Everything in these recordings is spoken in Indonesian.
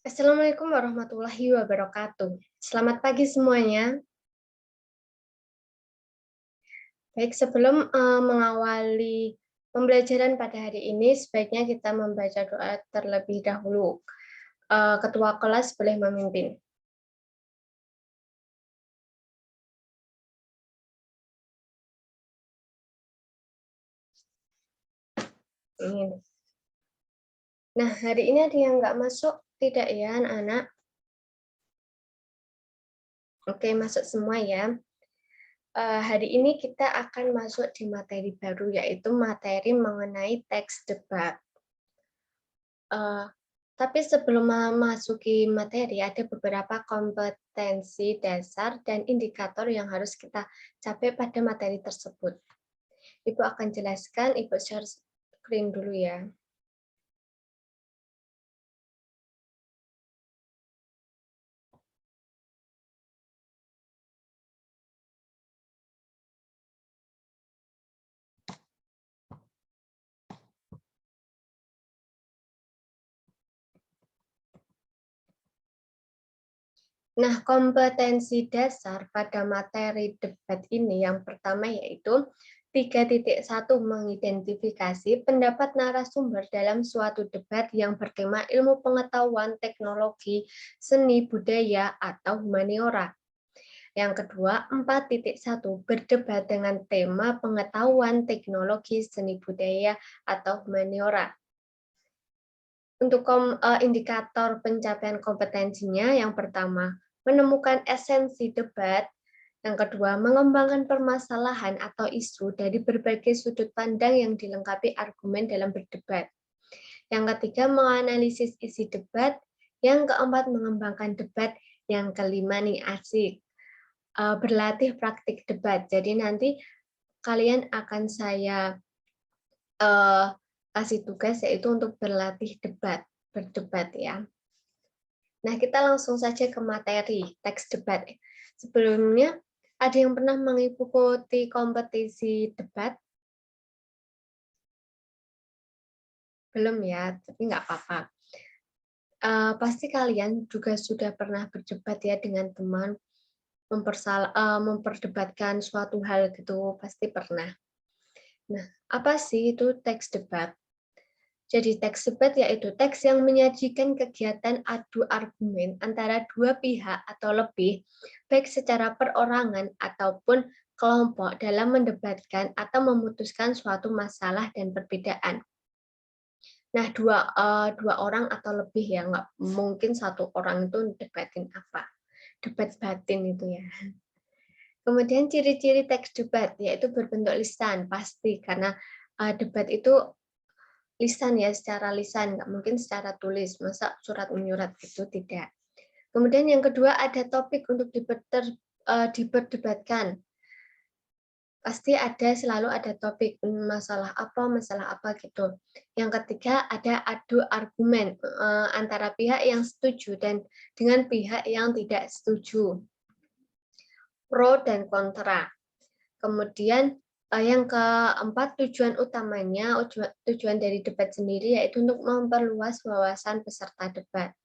Assalamualaikum warahmatullahi wabarakatuh. Selamat pagi semuanya. Baik, sebelum mengawali pembelajaran pada hari ini, sebaiknya kita membaca doa terlebih dahulu. Ketua kelas boleh memimpin. Ini. Nah, hari ini ada yang nggak masuk? Tidak ya, anak-anak? Oke, masuk semua ya. Hari ini kita akan masuk di materi baru, yaitu materi mengenai teks debat. Tapi sebelum memasuki materi, ada beberapa kompetensi dasar dan indikator yang harus kita capai pada materi tersebut. Ibu akan jelaskan, Ibu share screen dulu ya. Nah, kompetensi dasar pada materi debat ini yang pertama yaitu 3.1 mengidentifikasi pendapat narasumber dalam suatu debat yang bertema ilmu pengetahuan, teknologi, seni, budaya, atau humaniora. Yang kedua, 4.1 berdebat dengan tema pengetahuan, teknologi, seni budaya, atau humaniora. Untuk indikator pencapaian kompetensinya, yang pertama, menemukan esensi debat. Yang kedua, mengembangkan permasalahan atau isu dari berbagai sudut pandang yang dilengkapi argumen dalam berdebat. Yang ketiga, menganalisis isi debat. Yang keempat, mengembangkan debat. Yang kelima nih, asik. Berlatih praktik debat. Jadi nanti kalian akan saya kasih tugas yaitu untuk berlatih berdebat ya. Nah, kita langsung saja ke materi teks debat. Sebelumnya, ada yang pernah mengikuti kompetisi debat? Belum ya, tapi nggak apa-apa. Pasti kalian juga sudah pernah berdebat ya dengan teman, memperdebatkan suatu hal gitu, pasti pernah. Nah, apa sih itu teks debat? Jadi teks debat yaitu teks yang menyajikan kegiatan adu argumen antara dua pihak atau lebih, baik secara perorangan ataupun kelompok dalam mendebatkan atau memutuskan suatu masalah dan perbedaan. Nah, dua orang atau lebih ya, nggak mungkin satu orang itu debatin apa. Debat batin itu ya. Kemudian ciri-ciri teks debat yaitu berbentuk lisan, pasti karena debat itu lisan ya, secara lisan, nggak mungkin secara tulis, masa surat menyurat gitu, tidak. Kemudian yang kedua ada topik untuk diperdebatkan. Pasti selalu ada topik, masalah apa gitu. Yang ketiga ada adu argumen antara pihak yang setuju dan dengan pihak yang tidak setuju. Pro dan kontra. Kemudian yang keempat, tujuan utamanya, tujuan dari debat sendiri yaitu untuk memperluas wawasan peserta debat.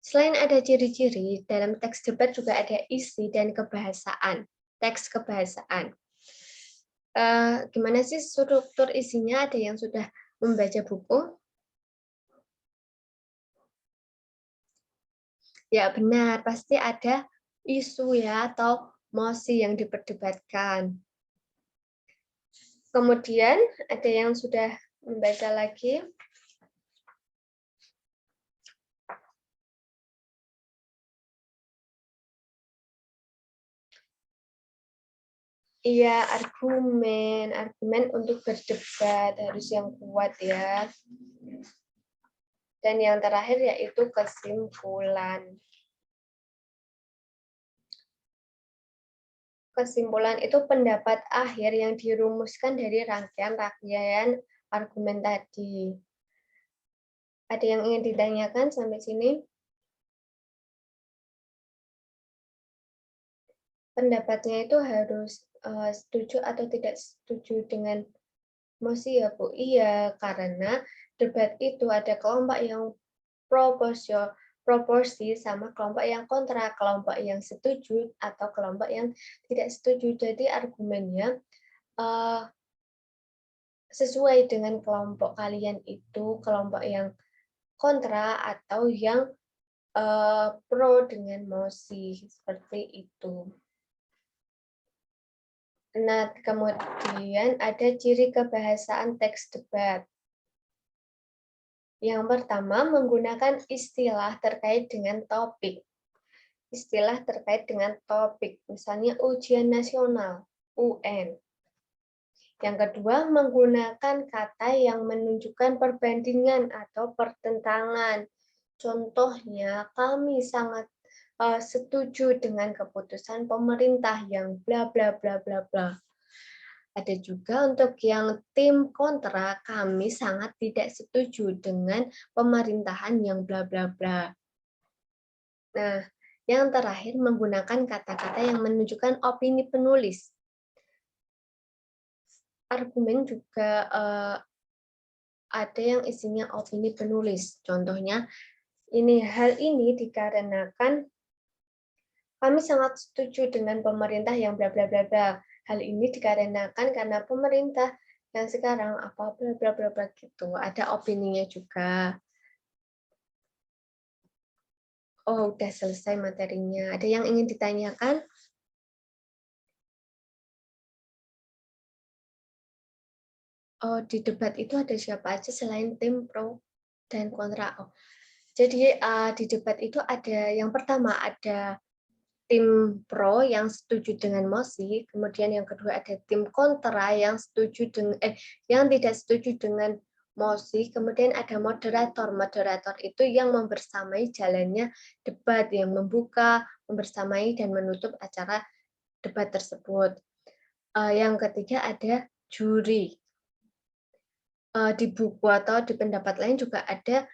Selain ada ciri-ciri, dalam teks debat juga ada isi dan kebahasaan, teks kebahasaan. Gimana sih struktur isinya? Ada yang sudah membaca buku? Ya benar, pasti ada isu ya atau mosi yang diperdebatkan. Kemudian ada yang sudah membaca lagi. Iya, argumen untuk berdebat harus yang kuat ya. Dan yang terakhir yaitu kesimpulan. Kesimpulan itu pendapat akhir yang dirumuskan dari rangkaian argumen tadi. Ada yang ingin ditanyakan sampai sini? Pendapatnya itu harus setuju atau tidak setuju dengan mosi ya Bu? Iya, karena debat itu ada kelompok yang proporsi sama kelompok yang kontra, kelompok yang setuju atau kelompok yang tidak setuju. Jadi argumennya sesuai dengan kelompok kalian itu, kelompok yang kontra atau yang pro dengan mosi, seperti itu. Nah, kemudian ada ciri kebahasaan teks debat. Yang pertama, menggunakan istilah terkait dengan topik. Istilah terkait dengan topik, misalnya ujian nasional, UN. Yang kedua, menggunakan kata yang menunjukkan perbandingan atau pertentangan. Contohnya, kami sangat setuju dengan keputusan pemerintah yang bla bla bla bla bla. Ada juga untuk yang tim kontra, kami sangat tidak setuju dengan pemerintahan yang bla bla bla. Nah, yang terakhir menggunakan kata-kata yang menunjukkan opini penulis. Argumen juga ada yang isinya opini penulis. Contohnya, hal ini dikarenakan kami sangat setuju dengan pemerintah yang bla bla bla bla. Hal ini dikarenakan karena pemerintah yang sekarang apa bla bla bla bla gitu. Ada opininya juga. Oh, udah selesai materinya. Ada yang ingin ditanyakan? Oh, di debat itu ada siapa aja selain tim pro dan kontra? Oh, jadi di debat itu ada yang pertama ada tim pro yang setuju dengan mosi, kemudian yang kedua ada tim kontra yang setuju dengan yang tidak setuju dengan mosi, kemudian ada moderator. Moderator itu yang membersamai jalannya debat, yang membuka, membersamai dan menutup acara debat tersebut. Yang ketiga ada juri. Di buku atau di pendapat lain juga ada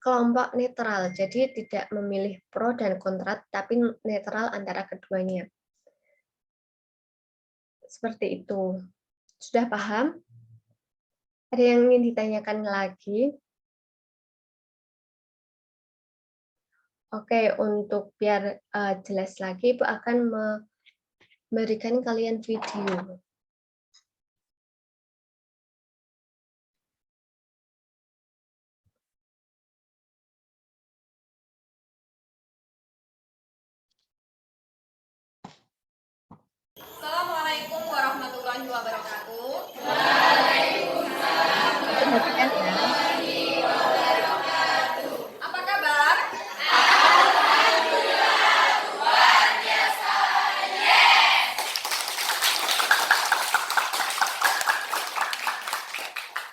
kelompok netral, jadi tidak memilih pro dan kontra, tapi netral antara keduanya. Seperti itu. Sudah paham? Ada yang ingin ditanyakan lagi? Oke, untuk biar jelas lagi, Ibu akan memberikan kalian video. Assalamualaikum warahmatullahi wabarakatuh. Perhatikan ya. Apa kabar?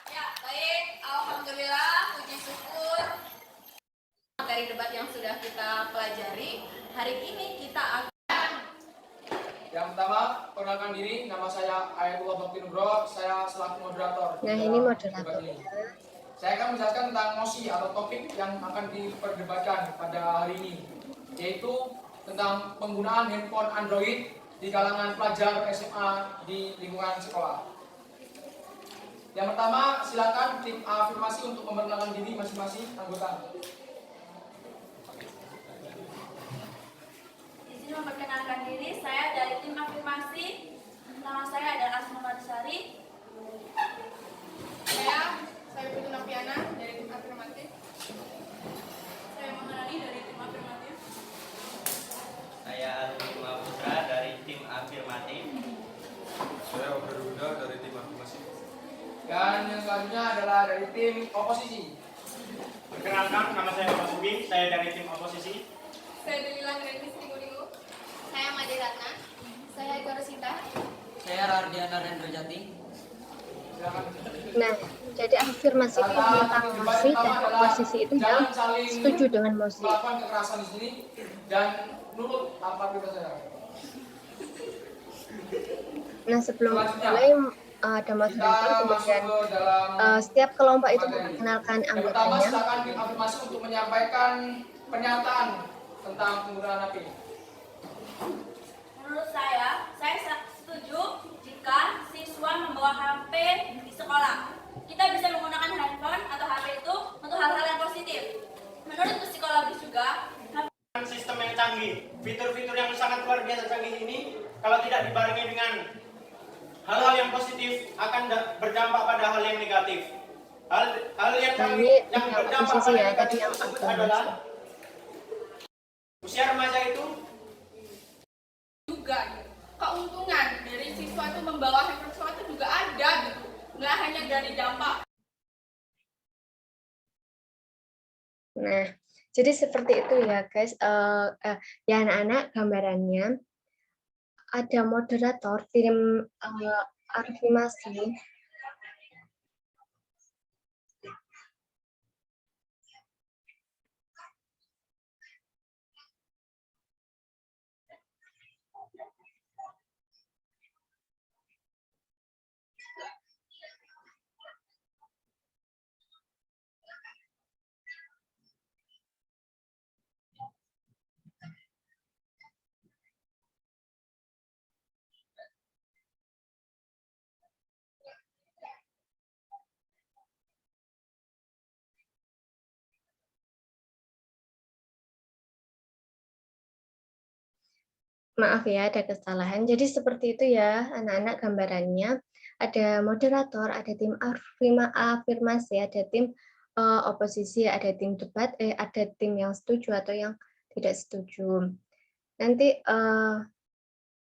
Ya, baik. Alhamdulillah, puji syukur. Materi debat yang sudah kita pelajari, hari ini kita akan yang pertama, perkenalkan diri, nama saya Ayatullah Bakti Nugroho, saya selaku moderator. Nah, ini moderator. Saya akan menjelaskan tentang mosi atau topik yang akan diperdebatkan pada hari ini, yaitu tentang penggunaan handphone Android di kalangan pelajar SMA di lingkungan sekolah. Yang pertama, silakan tim afirmasi untuk memperkenalkan diri masing-masing anggota. memperkenalkan diri, saya dari tim afirmasi. Nama saya adalah Asma Marsari. Saya Putri Noviana dari tim afirmatif. Saya Maharani dari tim afirmatif. Saya Alvin Putra dari tim afirmatif. Saya Obrol Ruda dari tim afirmasi. Dan yang selanjutnya adalah dari tim oposisi. Perkenalkan, nama saya Masuki, saya dari tim oposisi. Saya Delilang dari tim Tinggu. Saya Made Ratna. Saya Eko Rosita. Saya Rardiana Rendrajati. Nah, jadi afirmasi itu tentang mosi dan oposisi itu yang setuju dengan mosi. Melakukan kekerasan di sini dan nurut apa bebas saja. Nah, sebelum mulai ada moderator, kemudian setiap kelompok itu memperkenalkan Yang pertama, anggotanya. silakan tim afirmasi untuk menyampaikan pernyataan tentang penggunaan HP. Menurut saya setuju jika siswa membawa HP di sekolah. Kita bisa menggunakan handphone atau HP itu untuk hal-hal yang positif. kalau tidak dibarengi dengan hal-hal yang positif akan berdampak pada hal yang negatif. Hal yang berdampak pada negatif tersebut adalah usia remaja itu juga gitu. Keuntungan dari siswa itu membawa handphone sekolah itu juga ada gitu, nggak hanya dari dampak. Nah, jadi seperti itu ya guys. Ya anak-anak, gambarannya ada moderator tim afirmasi. Maaf ya, ada kesalahan. Jadi seperti itu ya, anak-anak, gambarannya. Ada moderator, ada tim afirmasi, ada tim oposisi, ada tim debat, ada tim yang setuju atau yang tidak setuju. Nanti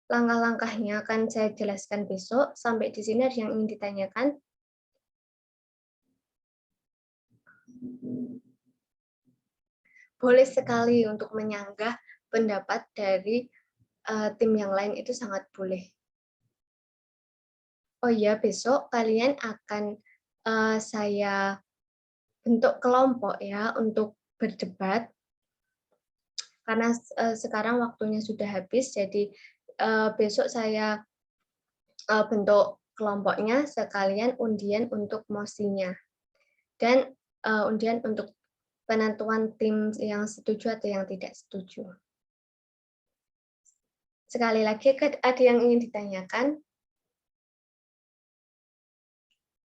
langkah-langkahnya akan saya jelaskan besok. Sampai di sini ada yang ingin ditanyakan? Boleh sekali untuk menyanggah pendapat dari tim yang lain, itu sangat boleh. Oh iya, besok kalian akan saya bentuk kelompok ya untuk berdebat. Karena sekarang waktunya sudah habis, jadi besok saya bentuk kelompoknya sekalian undian untuk mosinya. Dan undian untuk penentuan tim yang setuju atau yang tidak setuju. Sekali lagi, ada yang ingin ditanyakan?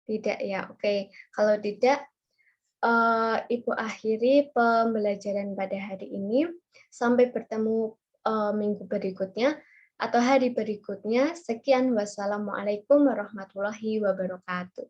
Tidak ya, oke. Kalau tidak, Ibu akhiri pembelajaran pada hari ini. Sampai bertemu minggu berikutnya atau hari berikutnya. Sekian, wassalamualaikum warahmatullahi wabarakatuh.